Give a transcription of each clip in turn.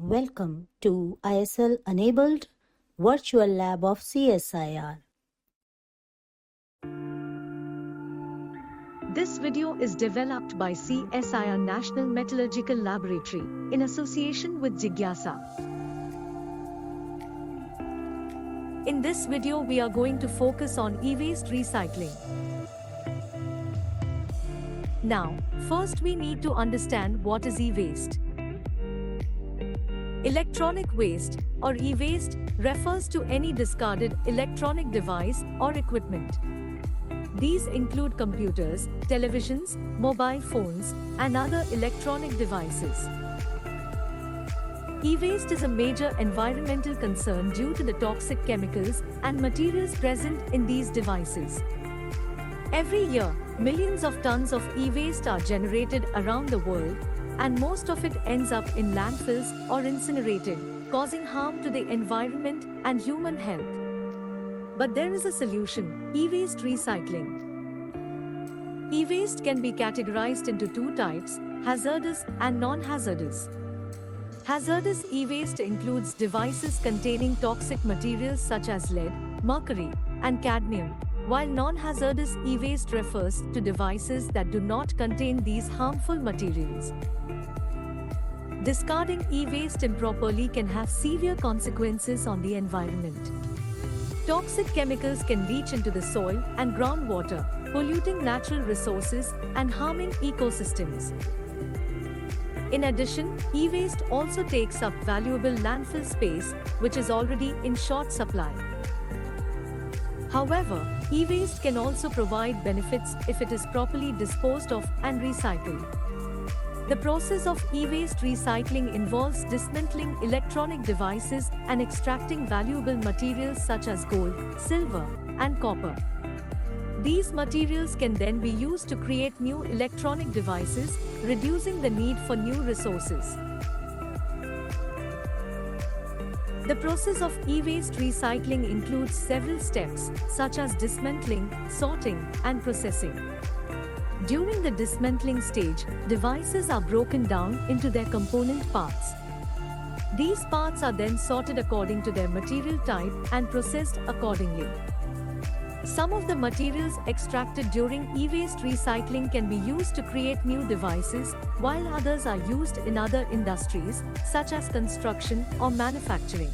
Welcome to ISL Enabled Virtual Lab of CSIR. This video is developed by CSIR National Metallurgical Laboratory in association with Jigyasa. In this video, we are going to focus on e-waste recycling. Now, first we need to understand what is e-waste. Electronic waste, or e-waste, refers to any discarded electronic device or equipment. These include computers, televisions, mobile phones, and other electronic devices. E-waste is a major environmental concern due to the toxic chemicals and materials present in these devices. Every year, millions of tons of e-waste are generated around the world, and most of it ends up in landfills or incinerated, causing harm to the environment and human health. But there is a solution: e-waste recycling. E-waste can be categorized into two types: hazardous and non-hazardous. Hazardous e-waste includes devices containing toxic materials such as lead, mercury, and cadmium, while non-hazardous e-waste refers to devices that do not contain these harmful materials. Discarding e-waste improperly can have severe consequences on the environment. Toxic chemicals can leach into the soil and groundwater, polluting natural resources and harming ecosystems. In addition, e-waste also takes up valuable landfill space, which is already in short supply. However, e-waste can also provide benefits if it is properly disposed of and recycled. The process of e-waste recycling involves dismantling electronic devices and extracting valuable materials such as gold, silver, and copper. These materials can then be used to create new electronic devices, reducing the need for new resources. The process of e-waste recycling includes several steps, such as dismantling, sorting, and processing. During the dismantling stage, devices are broken down into their component parts. These parts are then sorted according to their material type and processed accordingly. Some of the materials extracted during e-waste recycling can be used to create new devices, while others are used in other industries, such as construction or manufacturing.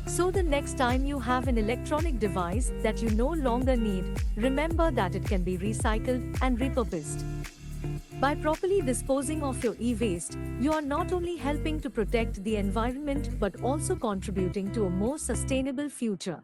So the next time you have an electronic device that you no longer need, remember that it can be recycled and repurposed. By properly disposing of your e-waste, you are not only helping to protect the environment but also contributing to a more sustainable future.